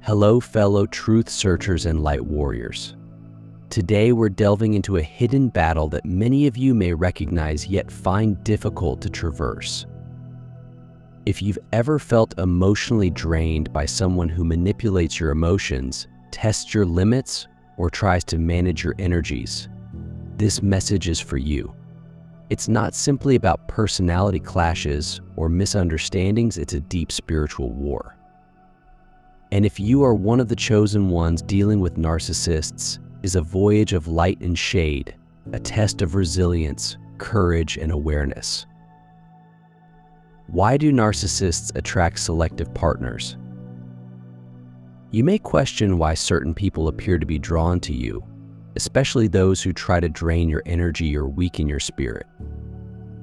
Hello, fellow truth searchers and light warriors. Today we're delving into a hidden battle that many of you may recognize yet find difficult to traverse. If you've ever felt emotionally drained by someone who manipulates your emotions, tests your limits, or tries to manage your energies, this message is for you. It's not simply about personality clashes or misunderstandings, it's a deep spiritual war. And if you are one of the chosen ones dealing with narcissists, is a voyage of light and shade, a test of resilience, courage, and awareness. Why do narcissists attract selective partners? You may question why certain people appear to be drawn to you, especially those who try to drain your energy or weaken your spirit.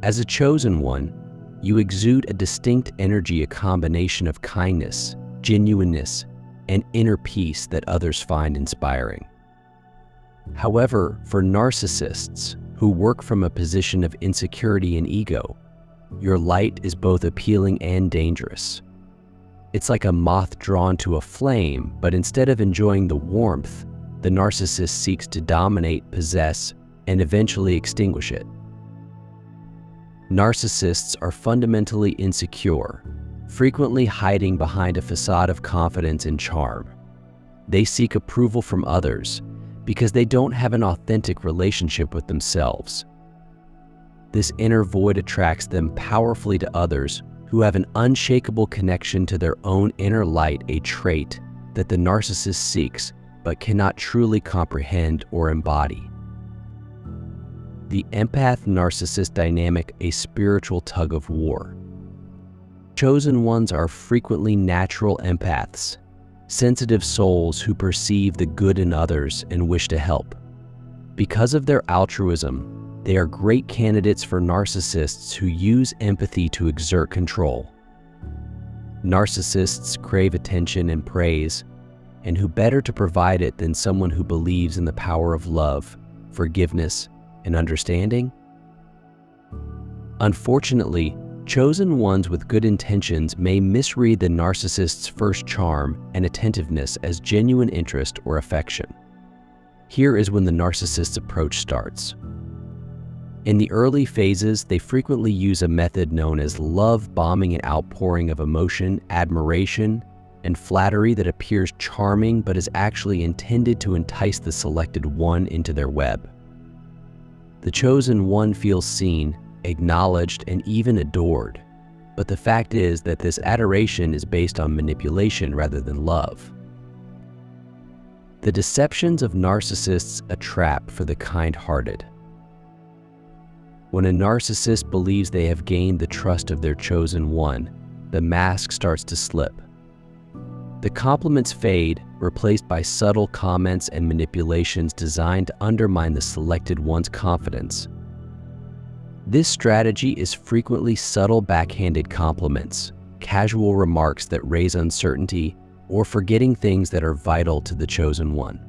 As a chosen one, you exude a distinct energy, a combination of kindness, genuineness, and inner peace that others find inspiring. However, for narcissists who work from a position of insecurity and ego, your light is both appealing and dangerous. It's like a moth drawn to a flame, but instead of enjoying the warmth, the narcissist seeks to dominate, possess, and eventually extinguish it. Narcissists are fundamentally insecure, frequently hiding behind a facade of confidence and charm. They seek approval from others because they don't have an authentic relationship with themselves. This inner void attracts them powerfully to others who have an unshakable connection to their own inner light, a trait that the narcissist seeks but cannot truly comprehend or embody. The empath-narcissist dynamic, a spiritual tug of war. Chosen ones are frequently natural empaths, sensitive souls who perceive the good in others and wish to help. Because of their altruism, they are great candidates for narcissists who use empathy to exert control. Narcissists crave attention and praise, and who better to provide it than someone who believes in the power of love, forgiveness, and understanding? Unfortunately, chosen ones with good intentions may misread the narcissist's first charm and attentiveness as genuine interest or affection. Here is when the narcissist's approach starts. In the early phases, they frequently use a method known as love bombing, an outpouring of emotion, admiration, and flattery that appears charming but is actually intended to entice the selected one into their web. The chosen one feels seen, acknowledged, and even adored, but the fact is that this adoration is based on manipulation rather than love. The deceptions of narcissists, a trap for the kind-hearted. When a narcissist believes they have gained the trust of their chosen one, the mask starts to slip. The compliments fade, replaced by subtle comments and manipulations designed to undermine the selected one's confidence. This strategy is frequently subtle backhanded compliments, casual remarks that raise uncertainty, or forgetting things that are vital to the chosen one.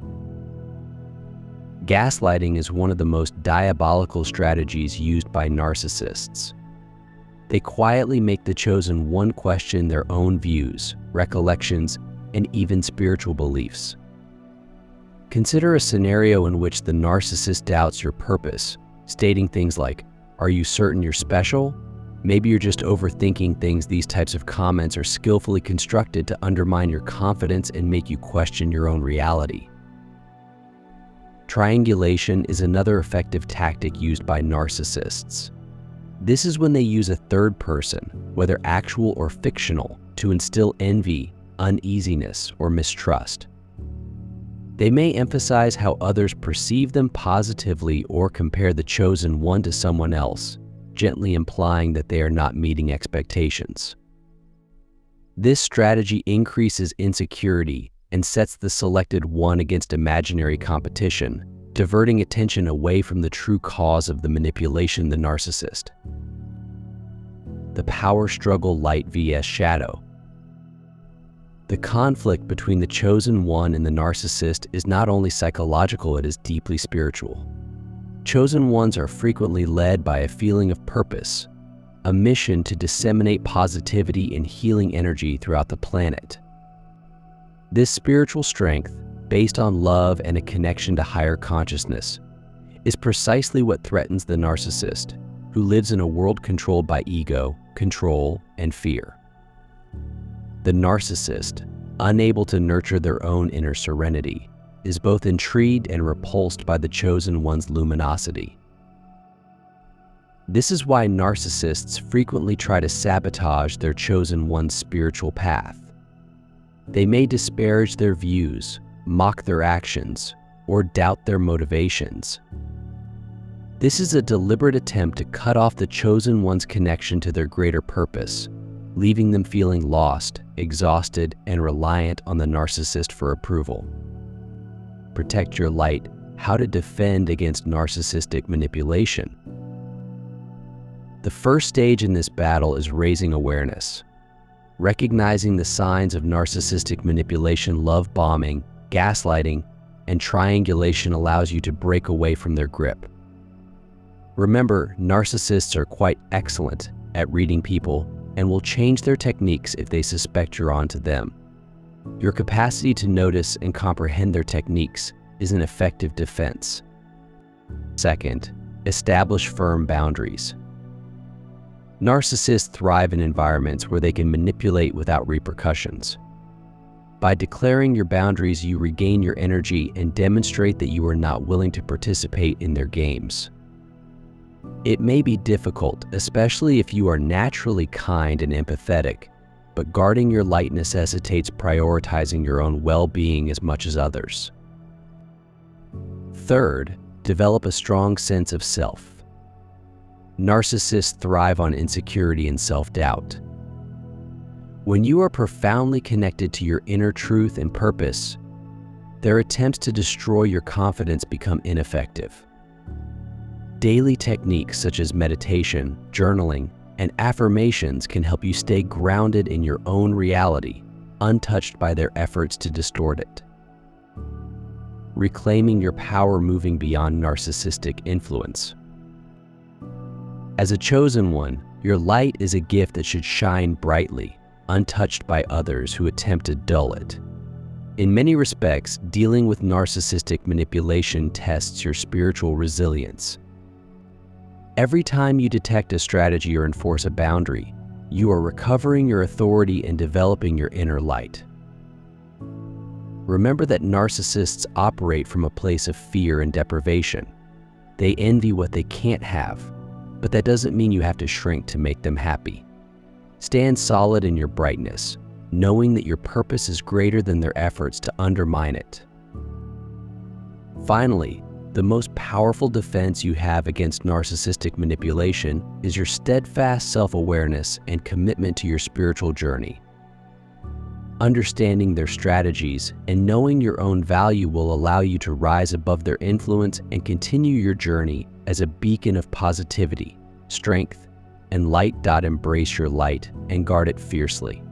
Gaslighting is one of the most diabolical strategies used by narcissists. They quietly make the chosen one question their own views, recollections, and even spiritual beliefs. Consider a scenario in which the narcissist doubts your purpose, stating things like, "Are you certain you're special?" Maybe you're just overthinking things. These types of comments are skillfully constructed to undermine your confidence and make you question your own reality. Triangulation is another effective tactic used by narcissists. This is when they use a third person, whether actual or fictional, to instill envy, uneasiness, or mistrust. They may emphasize how others perceive them positively or compare the chosen one to someone else, gently implying that they are not meeting expectations. This strategy increases insecurity and sets the selected one against imaginary competition, diverting attention away from the true cause of the manipulation, the narcissist. The power struggle, light vs. shadow. The conflict between the chosen one and the narcissist is not only psychological, it is deeply spiritual. Chosen ones are frequently led by a feeling of purpose, a mission to disseminate positivity and healing energy throughout the planet. This spiritual strength, based on love and a connection to higher consciousness, is precisely what threatens the narcissist, who lives in a world controlled by ego, control, and fear. The narcissist, unable to nurture their own inner serenity, is both intrigued and repulsed by the chosen one's luminosity. This is why narcissists frequently try to sabotage their chosen one's spiritual path. They may disparage their views, mock their actions, or doubt their motivations. This is a deliberate attempt to cut off the chosen one's connection to their greater purpose, leaving them feeling lost, exhausted, and reliant on the narcissist for approval. Protect your light: how to defend against narcissistic manipulation. The first stage in this battle is raising awareness. Recognizing the signs of narcissistic manipulation, love bombing, gaslighting, and triangulation allows you to break away from their grip. Remember, narcissists are quite excellent at reading people and will change their techniques if they suspect you're onto them. Your capacity to notice and comprehend their techniques is an effective defense. Second, establish firm boundaries. Narcissists thrive in environments where they can manipulate without repercussions. By declaring your boundaries, you regain your energy and demonstrate that you are not willing to participate in their games. It may be difficult, especially if you are naturally kind and empathetic, but guarding your light necessitates prioritizing your own well-being as much as others. Third, develop a strong sense of self. Narcissists thrive on insecurity and self-doubt. When you are profoundly connected to your inner truth and purpose, their attempts to destroy your confidence become ineffective. Daily techniques such as meditation, journaling, and affirmations can help you stay grounded in your own reality, untouched by their efforts to distort it. Reclaiming your power, moving beyond narcissistic influence. As a chosen one, your light is a gift that should shine brightly, untouched by others who attempt to dull it. In many respects, dealing with narcissistic manipulation tests your spiritual resilience. Every time you detect a strategy or enforce a boundary, you are recovering your authority and developing your inner light. Remember that narcissists operate from a place of fear and deprivation. They envy what they can't have, but that doesn't mean you have to shrink to make them happy. Stand solid in your brightness, knowing that your purpose is greater than their efforts to undermine it. Finally, the most powerful defense you have against narcissistic manipulation is your steadfast self-awareness and commitment to your spiritual journey. Understanding their strategies and knowing your own value will allow you to rise above their influence and continue your journey as a beacon of positivity, strength, and light. Embrace your light and guard it fiercely.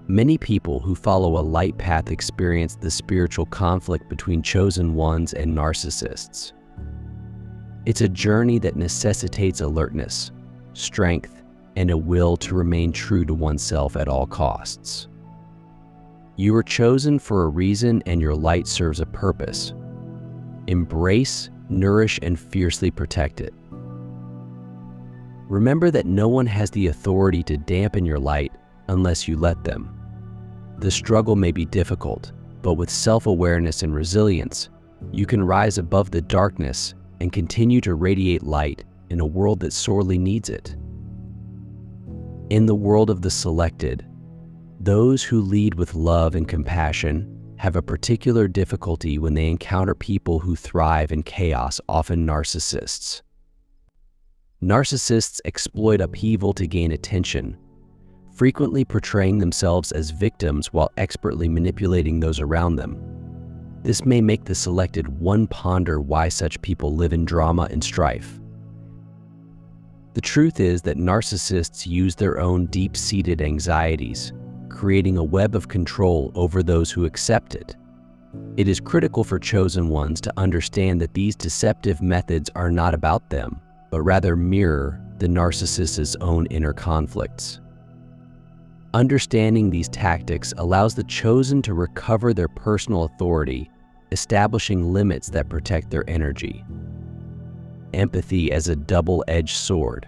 Many people who follow a light path experience the spiritual conflict between chosen ones and narcissists. It's a journey that necessitates alertness, strength, and a will to remain true to oneself at all costs. You are chosen for a reason, and your light serves a purpose. Embrace, nourish, and fiercely protect it. Remember that no one has the authority to dampen your light unless you let them. The struggle may be difficult, but with self-awareness and resilience, you can rise above the darkness and continue to radiate light in a world that sorely needs it. In the world of the selected, those who lead with love and compassion have a particular difficulty when they encounter people who thrive in chaos, often narcissists. Narcissists exploit upheaval to gain attention, frequently portraying themselves as victims while expertly manipulating those around them. This may make the selected one ponder why such people live in drama and strife. The truth is that narcissists use their own deep-seated anxieties, creating a web of control over those who accept it. It is critical for chosen ones to understand that these deceptive methods are not about them, but rather mirror the narcissist's own inner conflicts. Understanding these tactics allows the chosen to recover their personal authority, establishing limits that protect their energy. Empathy as a double-edged sword.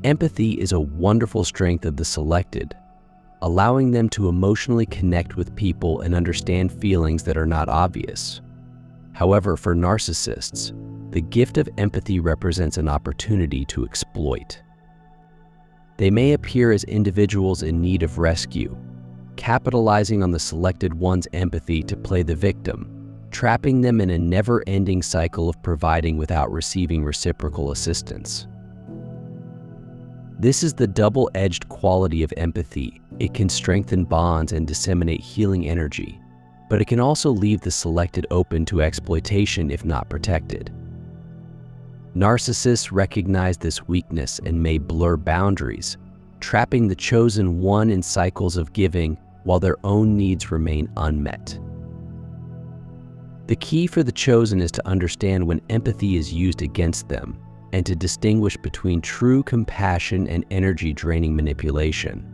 Empathy is a wonderful strength of the selected, allowing them to emotionally connect with people and understand feelings that are not obvious. However, for narcissists, the gift of empathy represents an opportunity to exploit. They may appear as individuals in need of rescue, capitalizing on the selected one's empathy to play the victim, trapping them in a never-ending cycle of providing without receiving reciprocal assistance. This is the double-edged quality of empathy. It can strengthen bonds and disseminate healing energy, but it can also leave the selected open to exploitation if not protected. Narcissists recognize this weakness and may blur boundaries, trapping the chosen one in cycles of giving while their own needs remain unmet. The key for the chosen is to understand when empathy is used against them and to distinguish between true compassion and energy-draining manipulation.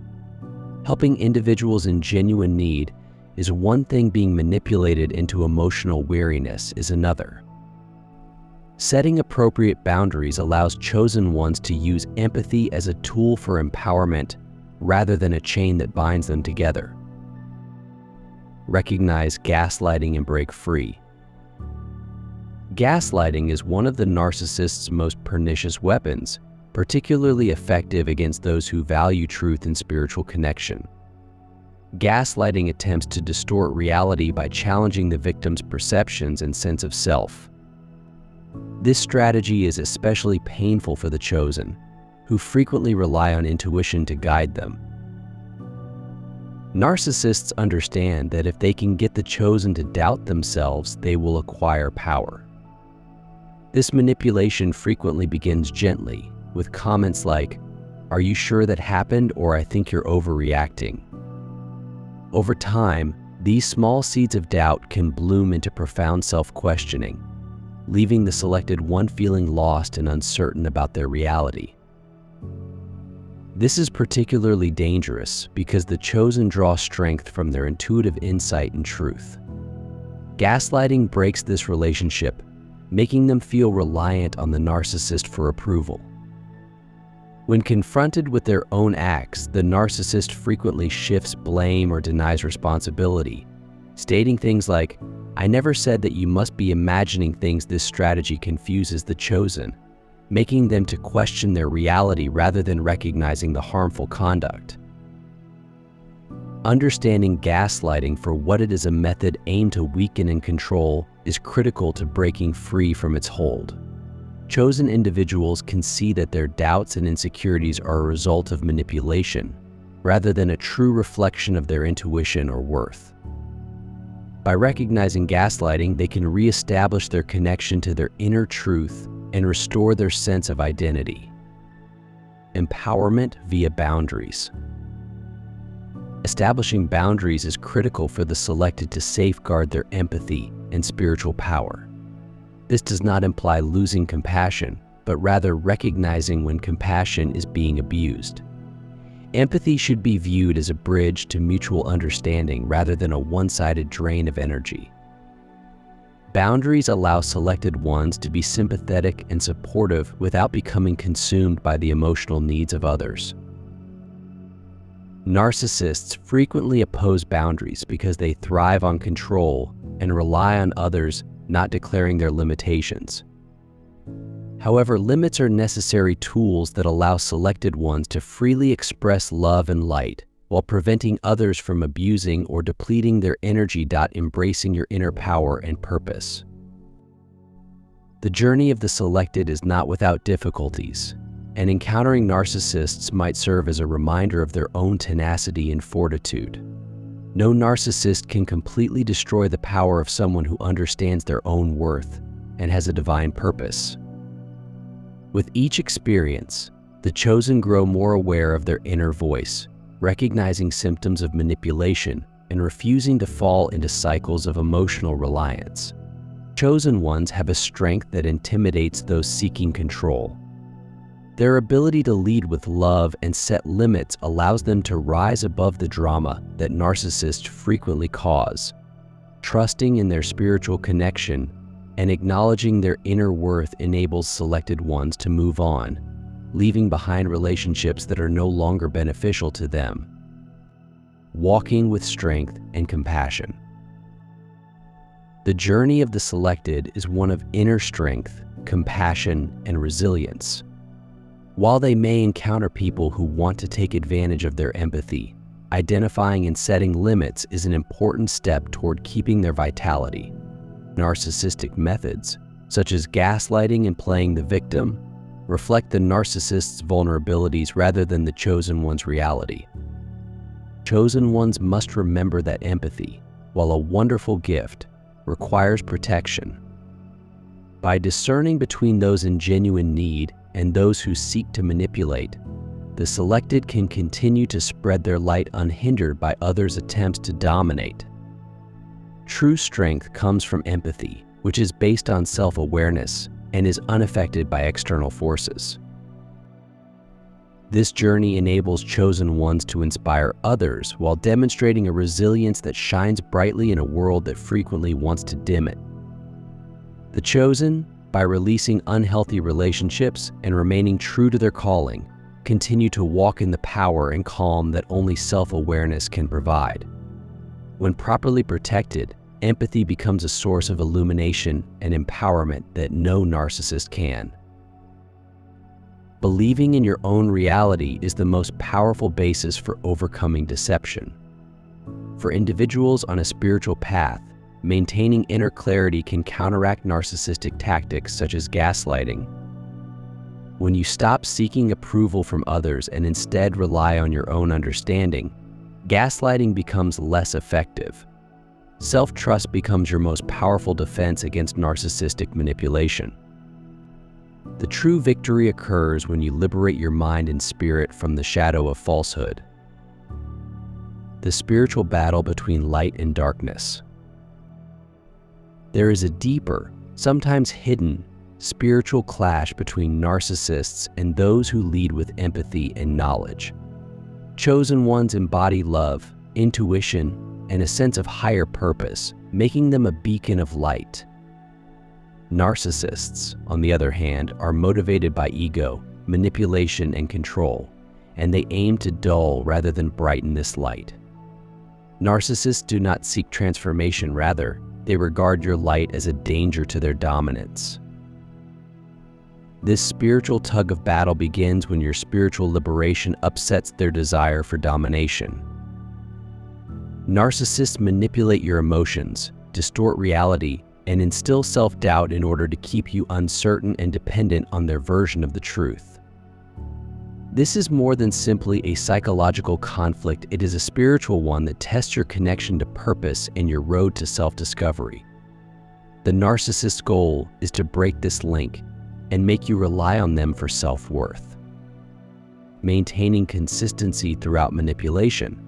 Helping individuals in genuine need is one thing, being manipulated into emotional weariness is another. Setting appropriate boundaries allows chosen ones to use empathy as a tool for empowerment rather than a chain that binds them together. Recognize gaslighting and break free. Gaslighting is one of the narcissist's most pernicious weapons, particularly effective against those who value truth and spiritual connection. Gaslighting attempts to distort reality by challenging the victim's perceptions and sense of self. This strategy is especially painful for the chosen, who frequently rely on intuition to guide them. Narcissists understand that if they can get the chosen to doubt themselves, they will acquire power. This manipulation frequently begins gently, with comments like, "Are you sure that happened?" or "I think you're overreacting." Over time, these small seeds of doubt can bloom into profound self-questioning, leaving the selected one feeling lost and uncertain about their reality. This is particularly dangerous because the chosen draw strength from their intuitive insight and truth. Gaslighting breaks this relationship, making them feel reliant on the narcissist for approval. When confronted with their own acts, the narcissist frequently shifts blame or denies responsibility, stating things like, "I never said that," "You must be imagining things." This strategy confuses the chosen, making them to question their reality rather than recognizing the harmful conduct. Understanding gaslighting for what it is, a method aimed to weaken and control, is critical to breaking free from its hold. Chosen individuals can see that their doubts and insecurities are a result of manipulation, rather than a true reflection of their intuition or worth. By recognizing gaslighting, they can reestablish their connection to their inner truth and restore their sense of identity. Empowerment via boundaries. Establishing boundaries is critical for the selected to safeguard their empathy and spiritual power. This does not imply losing compassion, but rather recognizing when compassion is being abused. Empathy should be viewed as a bridge to mutual understanding rather than a one-sided drain of energy. Boundaries allow selected ones to be sympathetic and supportive without becoming consumed by the emotional needs of others. Narcissists frequently oppose boundaries because they thrive on control and rely on others not declaring their limitations. However, limits are necessary tools that allow selected ones to freely express love and light while preventing others from abusing or depleting their energy. Embracing your inner power and purpose. The journey of the selected is not without difficulties, and encountering narcissists might serve as a reminder of their own tenacity and fortitude. No narcissist can completely destroy the power of someone who understands their own worth and has a divine purpose. With each experience, the chosen grow more aware of their inner voice, recognizing symptoms of manipulation and refusing to fall into cycles of emotional reliance. Chosen ones have a strength that intimidates those seeking control. Their ability to lead with love and set limits allows them to rise above the drama that narcissists frequently cause. Trusting in their spiritual connection and acknowledging their inner worth enables selected ones to move on, leaving behind relationships that are no longer beneficial to them. Walking with strength and compassion. The journey of the selected is one of inner strength, compassion, and resilience. While they may encounter people who want to take advantage of their empathy, identifying and setting limits is an important step toward keeping their vitality. Narcissistic methods, such as gaslighting and playing the victim, reflect the narcissist's vulnerabilities rather than the chosen one's reality. Chosen ones must remember that empathy, while a wonderful gift, requires protection. By discerning between those in genuine need and those who seek to manipulate, the selected can continue to spread their light unhindered by others' attempts to dominate. True strength comes from empathy, which is based on self-awareness and is unaffected by external forces. This journey enables chosen ones to inspire others while demonstrating a resilience that shines brightly in a world that frequently wants to dim it. The chosen, by releasing unhealthy relationships and remaining true to their calling, continue to walk in the power and calm that only self-awareness can provide. When properly protected, empathy becomes a source of illumination and empowerment that no narcissist can. Believing in your own reality is the most powerful basis for overcoming deception. For individuals on a spiritual path, maintaining inner clarity can counteract narcissistic tactics such as gaslighting. When you stop seeking approval from others and instead rely on your own understanding, gaslighting becomes less effective. Self-trust becomes your most powerful defense against narcissistic manipulation. The true victory occurs when you liberate your mind and spirit from the shadow of falsehood. The spiritual battle between light and darkness. There is a deeper, sometimes hidden, spiritual clash between narcissists and those who lead with empathy and knowledge. Chosen ones embody love, intuition, and a sense of higher purpose, making them a beacon of light. Narcissists, on the other hand, are motivated by ego, manipulation, and control, and they aim to dull rather than brighten this light. Narcissists do not seek transformation, rather, they regard your light as a danger to their dominance. This spiritual tug of battle begins when your spiritual liberation upsets their desire for domination. Narcissists manipulate your emotions, distort reality, and instill self-doubt in order to keep you uncertain and dependent on their version of the truth. This is more than simply a psychological conflict, it is a spiritual one that tests your connection to purpose and your road to self-discovery. The narcissist's goal is to break this link and make you rely on them for self-worth. Maintaining consistency throughout manipulation.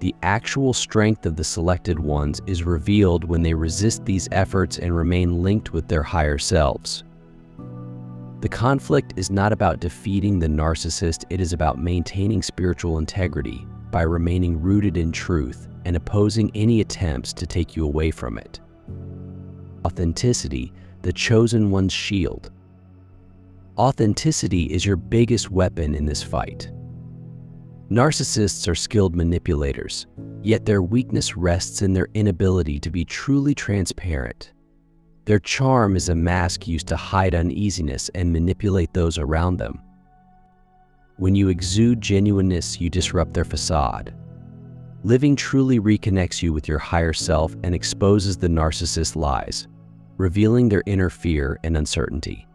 The actual strength of the selected ones is revealed when they resist these efforts and remain linked with their higher selves. The conflict is not about defeating the narcissist, it is about maintaining spiritual integrity by remaining rooted in truth and opposing any attempts to take you away from it. Authenticity, the chosen one's shield. Authenticity is your biggest weapon in this fight. Narcissists are skilled manipulators, yet their weakness rests in their inability to be truly transparent. Their charm is a mask used to hide uneasiness and manipulate those around them. When you exude genuineness, you disrupt their facade. Living truly reconnects you with your higher self and exposes the narcissist's lies, revealing their inner fear and uncertainty.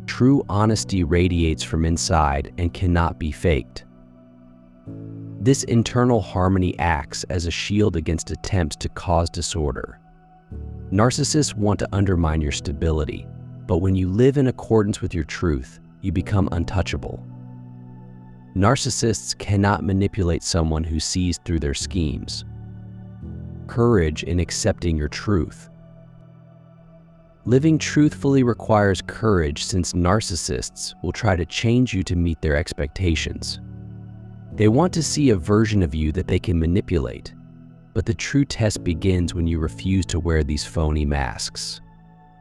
True honesty radiates from inside and cannot be faked. This internal harmony acts as a shield against attempts to cause disorder. Narcissists want to undermine your stability, but when you live in accordance with your truth, you become untouchable. Narcissists cannot manipulate someone who sees through their schemes. Courage in accepting your truth. Living truthfully requires courage, since narcissists will try to change you to meet their expectations. They want to see a version of you that they can manipulate, but the true test begins when you refuse to wear these phony masks.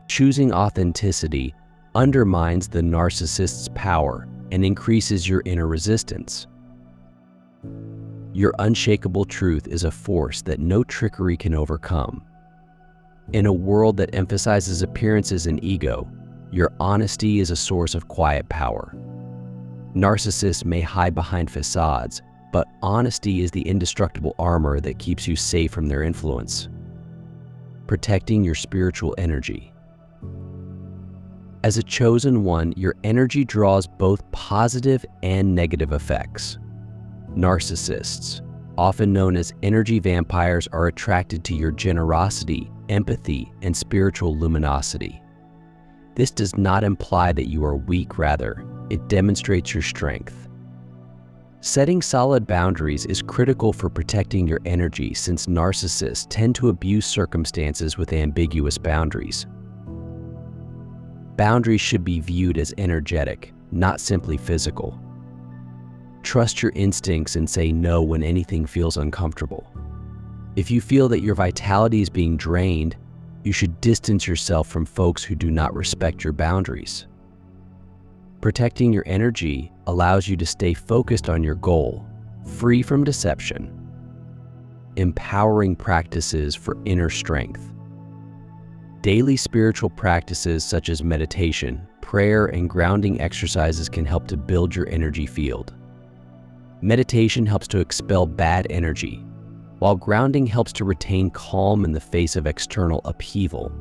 Choosing authenticity undermines the narcissist's power and increases your inner resistance. Your unshakable truth is a force that no trickery can overcome. In a world that emphasizes appearances and ego, your honesty is a source of quiet power. Narcissists may hide behind facades, but honesty is the indestructible armor that keeps you safe from their influence. Protecting your spiritual energy. As a chosen one, your energy draws both positive and negative effects. Narcissists, often known as energy vampires, are attracted to your generosity, empathy, and spiritual luminosity. This does not imply that you are weak, rather, it demonstrates your strength. Setting solid boundaries is critical for protecting your energy, since narcissists tend to abuse circumstances with ambiguous boundaries. Boundaries should be viewed as energetic, not simply physical. Trust your instincts and say no when anything feels uncomfortable. If you feel that your vitality is being drained, you should distance yourself from folks who do not respect your boundaries. Protecting your energy allows you to stay focused on your goal, free from deception. Empowering practices for inner strength. Daily spiritual practices such as meditation, prayer, and grounding exercises can help to build your energy field. Meditation helps to expel bad energy, while grounding helps to retain calm in the face of external upheaval.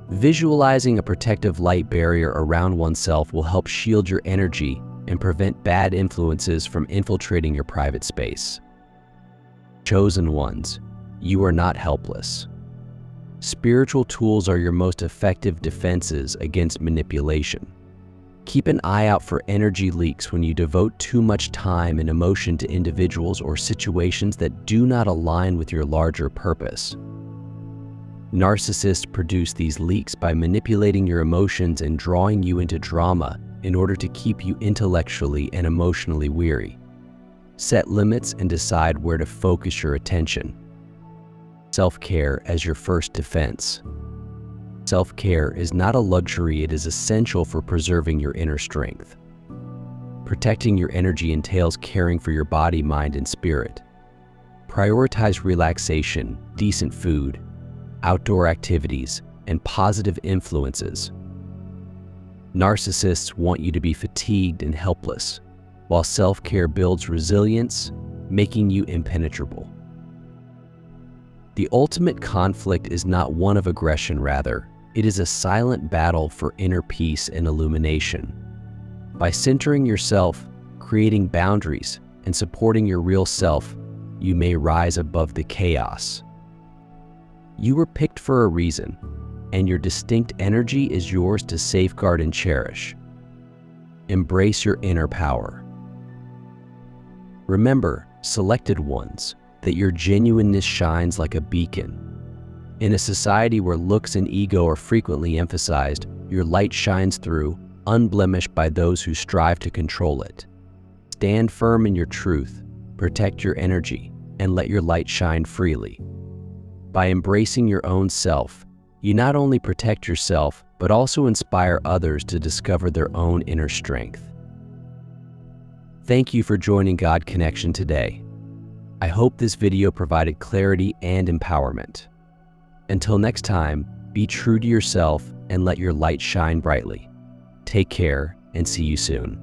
Visualizing a protective light barrier around oneself will help shield your energy and prevent bad influences from infiltrating your private space. Chosen ones, you are not helpless. Spiritual tools are your most effective defenses against manipulation. Keep an eye out for energy leaks when you devote too much time and emotion to individuals or situations that do not align with your larger purpose. Narcissists produce these leaks by manipulating your emotions and drawing you into drama in order to keep you intellectually and emotionally weary. Set limits and decide where to focus your attention. Self-care as your first defense. Self-care is not a luxury, it is essential for preserving your inner strength. Protecting your energy entails caring for your body, mind, and spirit. Prioritize relaxation, decent food, outdoor activities, and positive influences. Narcissists want you to be fatigued and helpless, while self-care builds resilience, making you impenetrable. The ultimate conflict is not one of aggression, rather, it is a silent battle for inner peace and illumination. By centering yourself, creating boundaries, and supporting your real self, you may rise above the chaos. You were picked for a reason, and your distinct energy is yours to safeguard and cherish. Embrace your inner power. Remember, selected ones, that your genuineness shines like a beacon. In a society where looks and ego are frequently emphasized, your light shines through, unblemished by those who strive to control it. Stand firm in your truth, protect your energy, and let your light shine freely. By embracing your own self, you not only protect yourself, but also inspire others to discover their own inner strength. Thank you for joining God Connection today. I hope this video provided clarity and empowerment. Until next time, be true to yourself and let your light shine brightly. Take care and see you soon.